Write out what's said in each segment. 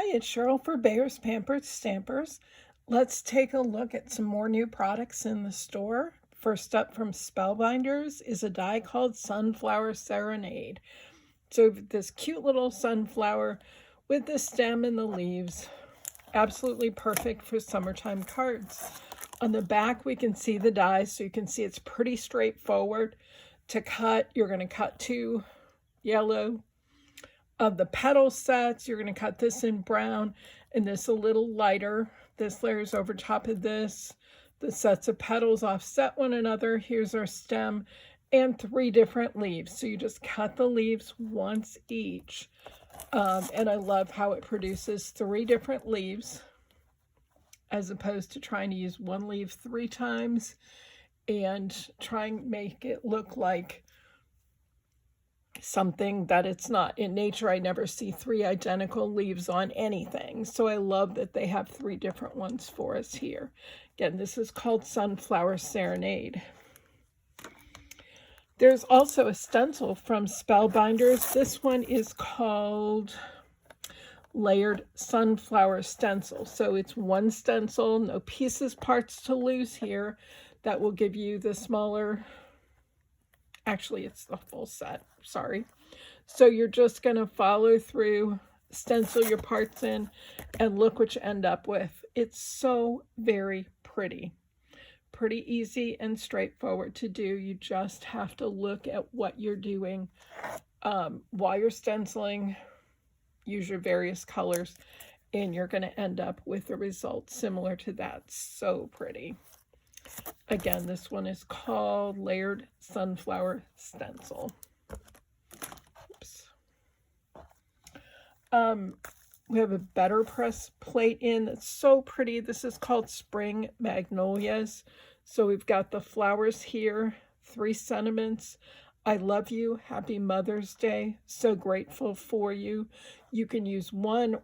Hi, it's Cheryl for Bayer's Pampered Stampers. Let's take a look at some more new products in the store. First up from Spellbinders is a die called Sunflower Serenade. So this cute little sunflower with the stem and the leaves. Absolutely perfect for summertime cards. On the back we can see the die, so you can see it's pretty straightforward to cut. You're going to cut 2 yellow of the petal sets. You're going to cut this in brown and this a little lighter. This layers over top of this. The sets of petals offset one another. Here's our stem and 3 different leaves. So you just cut the leaves once each. And I love how it produces 3 different leaves as opposed to trying to use 1 leaf 3 times and try and make it look like something that it's not. In nature, I never see 3 identical leaves on anything. So I love that they have 3 different ones for us here. Again, this is called Sunflower Serenade. There's also a stencil from Spellbinders. This one is called Layered Sunflower Stencil. So it's 1 stencil, no pieces, parts to lose here. That will give you the smaller, actually it's the full set, sorry. So you're just going to follow through, stencil your parts in, and look what you end up with. It's so very pretty. Pretty easy and straightforward to do. You just have to look at what you're doing while you're stenciling. Use your various colors, and you're going to end up with a result similar to that. So pretty. Again, this one is called Layered Sunflower Stencil. Oops. We have a Better Press plate in that's so pretty. This is called Spring Magnolias. So we've got the flowers here, 3 sentiments. I love you. Happy Mother's Day. So grateful for you. You can use 1,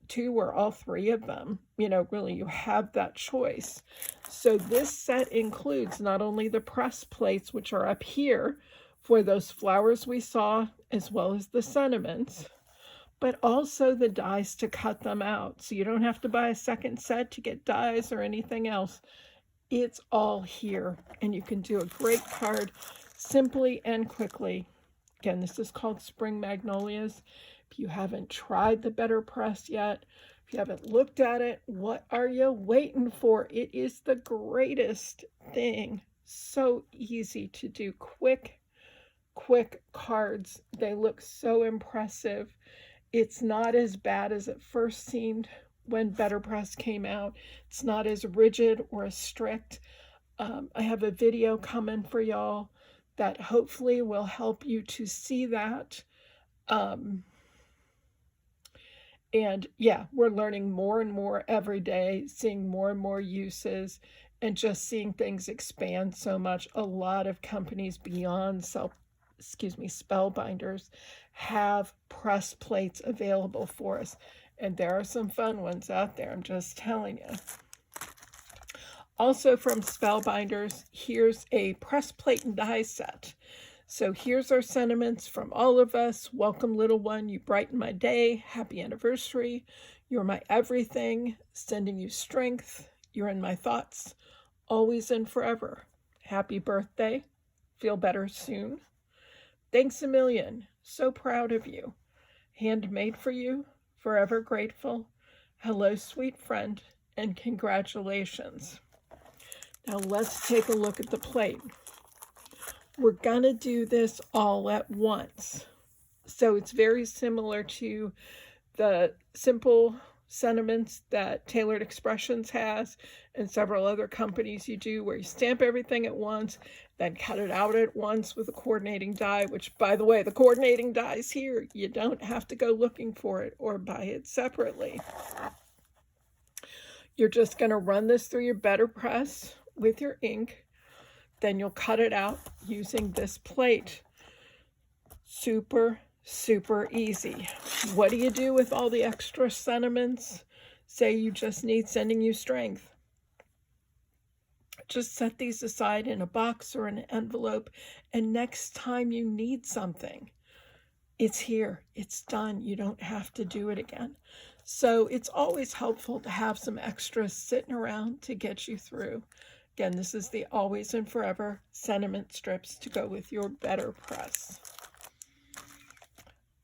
2, or all 3 of them. You know, really, you have that choice. So this set includes not only the press plates, which are up here for those flowers we saw, as well as the sentiments, but also the dies to cut them out. So you don't have to buy a second set to get dies or anything else. It's all here, and you can do a great card simply and quickly. Again, this is called Spring Magnolias. If you haven't tried the Better Press yet, if you haven't looked at it, what are you waiting for? It is the greatest thing. So easy to do. Quick cards. They look so impressive. It's not as bad as it first seemed when Better Press came out. It's not as rigid or as strict. I have a video coming for y'all that hopefully will help you to see that. And yeah, we're learning more and more every day, seeing more and more uses, and just seeing things expand so much. A lot of companies beyond Spellbinders have press plates available for us. And there are some fun ones out there, I'm just telling you. Also from Spellbinders, here's a press plate and die set. So here's our sentiments from all of us. Welcome, little one. You brighten my day. Happy anniversary. You're my everything. Sending you strength. You're in my thoughts. Always and forever. Happy birthday. Feel better soon. Thanks a million. So proud of you. Handmade for you. Forever grateful. Hello, sweet friend. And congratulations. Now let's take a look at the plate. We're going to do this all at once. So it's very similar to the simple sentiments that Tailored Expressions has and several other companies you do, where you stamp everything at once, then cut it out at once with a coordinating die, which, by the way, the coordinating die is here. You don't have to go looking for it or buy it separately. You're just going to run this through your Better Press with your ink. Then you'll cut it out using this plate. Super easy. What do you do with all the extra sentiments? Say you just need Sending You Strength. Just set these aside in a box or an envelope, and next time you need something, it's here. It's done. You don't have to do it again. So it's always helpful to have some extras sitting around to get you through. Again, this is the Always and Forever sentiment strips to go with your better press.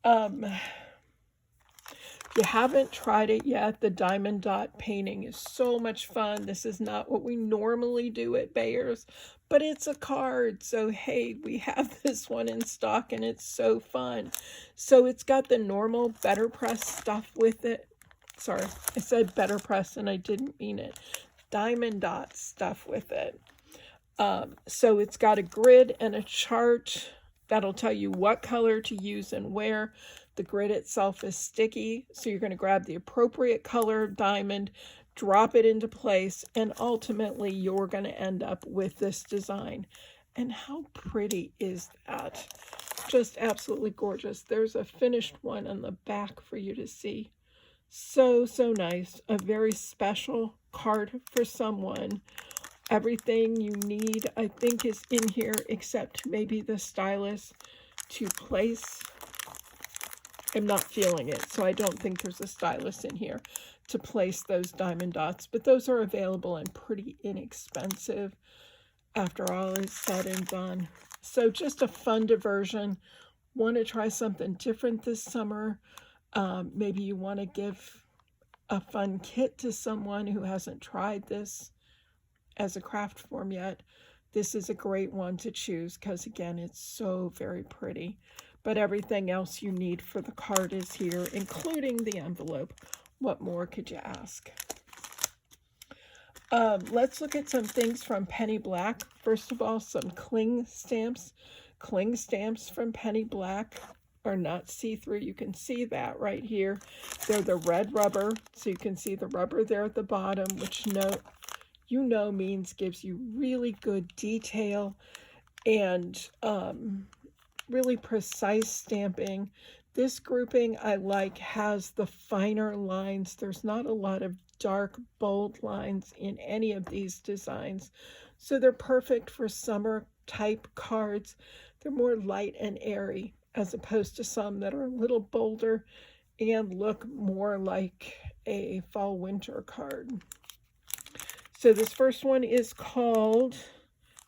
If you haven't tried it yet, the diamond dot painting is so much fun. This is not what we normally do at Bayer's, but it's a card. So, hey, we have this one in stock and it's so fun. So it's got the normal better press stuff with it. Sorry, I said better press and I didn't mean it. Diamond dot stuff with it. So it's got a grid and a chart that'll tell you what color to use and where. The grid itself is sticky, so you're going to grab the appropriate color diamond, drop it into place, and ultimately you're going to end up with this design. And how pretty is that? Just absolutely gorgeous. There's a finished one on the back for you to see. So, so nice. A very special card for someone. Everything you need, I think, is in here except maybe the stylus to place. I'm not feeling it, so I don't think there's a stylus in here to place those diamond dots, but those are available and pretty inexpensive after all is said and done. So just a fun diversion. Want to try something different this summer? Maybe you want to give a fun kit to someone who hasn't tried this as a craft form yet. This is a great one to choose because, again, it's so very pretty. But everything else you need for the card is here, including the envelope. What more could you ask? Let's look at some things from Penny Black. First of all, some cling stamps. Cling stamps from Penny Black are not see-through. You can see that right here. They're the red rubber, so you can see the rubber there at the bottom, which means gives you really good detail and really precise stamping. This grouping I like has the finer lines. There's not a lot of dark, bold lines in any of these designs. So they're perfect for summer type cards. They're more light and airy as opposed to some that are a little bolder and look more like a fall winter card. So this first one is called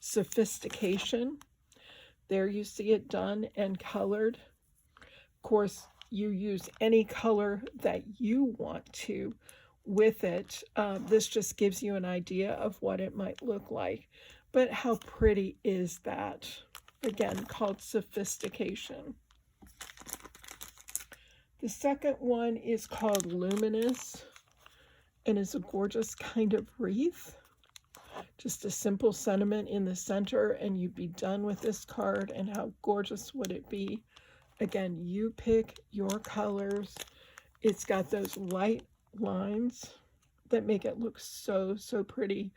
Sophistication. There you see it done and colored. Of course, you use any color that you want to with it. This just gives you an idea of what it might look like. But how pretty is that? Again, called Sophistication. The second one is called Luminous and is a gorgeous kind of wreath. Just a simple sentiment in the center and you'd be done with this card. And how gorgeous would it be? Again, you pick your colors. It's got those light lines that make it look so, so pretty.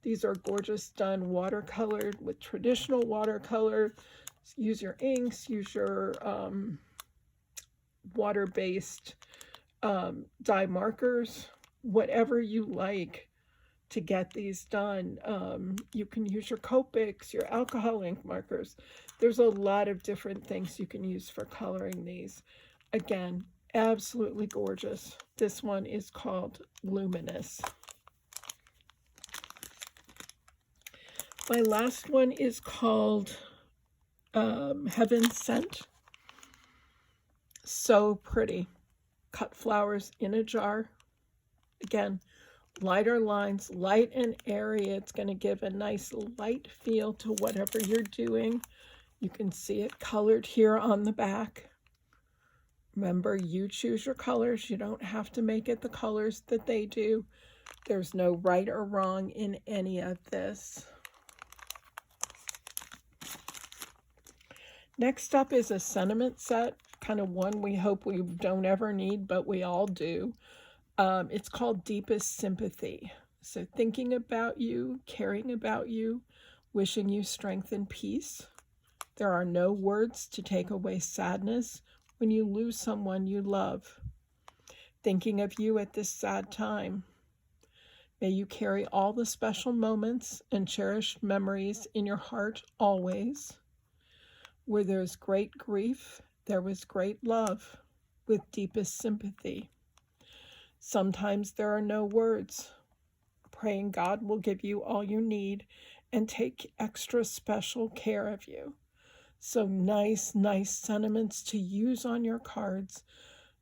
These are gorgeous done watercolored with traditional watercolor. Use your inks, use your water-based dye markers, whatever you like to get these done. You can use your Copics, your alcohol ink markers. There's a lot of different things you can use for coloring these. Again, absolutely gorgeous. This one is called Luminous. My last one is called Heaven Sent. So pretty. Cut flowers in a jar. Again, lighter lines, light and airy. It's going to give a nice light feel to whatever you're doing. You can see it colored here on the back. Remember, you choose your colors. You don't have to make it the colors that they do. There's no right or wrong in any of this. Next up is a sentiment set, kind of one we hope we don't ever need, but we all do. It's called Deepest Sympathy. So thinking about you, caring about you, wishing you strength and peace. There are no words to take away sadness when you lose someone you love. Thinking of you at this sad time. May you carry all the special moments and cherished memories in your heart always. Where there's great grief, there was great love with deepest sympathy. Sometimes there are no words. Praying God will give you all you need and take extra special care of you. So nice, nice sentiments to use on your cards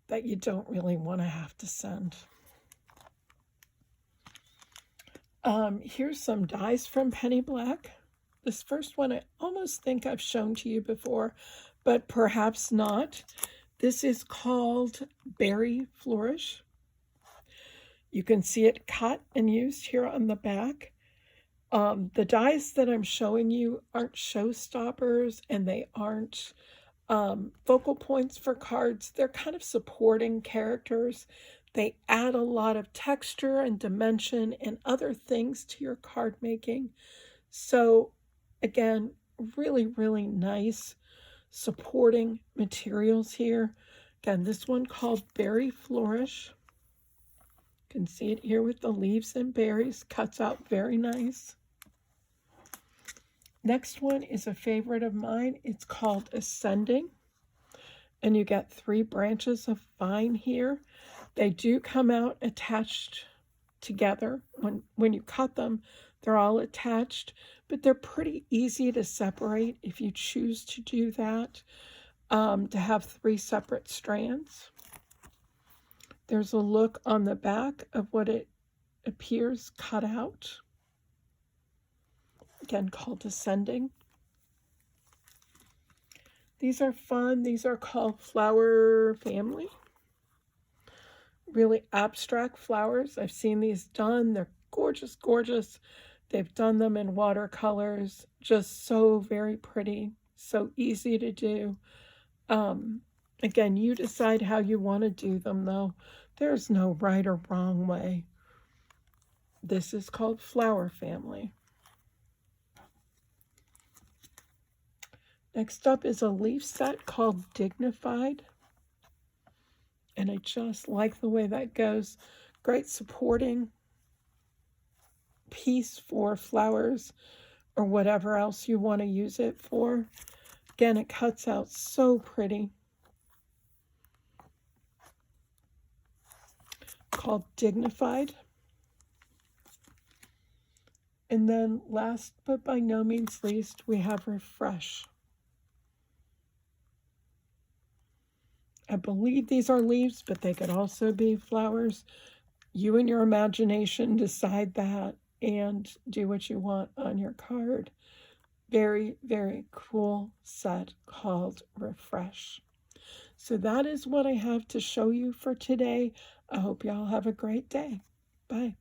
that you don't really want to have to send. Here's some dies from Penny Black. This first one I almost think I've shown to you before, but perhaps not. This is called Berry Flourish. You can see it cut and used here on the back. The dies that I'm showing you aren't showstoppers, and they aren't focal points for cards. They're kind of supporting characters. They add a lot of texture and dimension and other things to your card making. So again, really, really nice supporting materials here. Again, this one called Berry Flourish. You can see it here with the leaves and berries. Cuts out very nice. Next one is a favorite of mine. It's called Ascending. And you get 3 branches of vine here. They do come out attached together. When you cut them, they're all attached, but they're pretty easy to separate if you choose to do that, to have 3 separate strands. There's a look on the back of what it appears cut out. Again, called Ascending. These are fun. These are called Flower Family. Really abstract flowers. I've seen these done. They're gorgeous, gorgeous. They've done them in watercolors. Just so very pretty. So easy to do. Again, you decide how you want to do them, though. There's no right or wrong way. This is called Flower Family. Next up is a leaf set called Dignified. And I just like the way that goes. Great supporting piece for flowers or whatever else you want to use it for. Again, it cuts out so pretty. Called Dignified. And then last but by no means least, we have Refresh. I believe these are leaves, but they could also be flowers. You and your imagination decide that and do what you want on your card. Very, very cool set called Refresh. So that is what I have to show you for today. I hope y'all have a great day. Bye.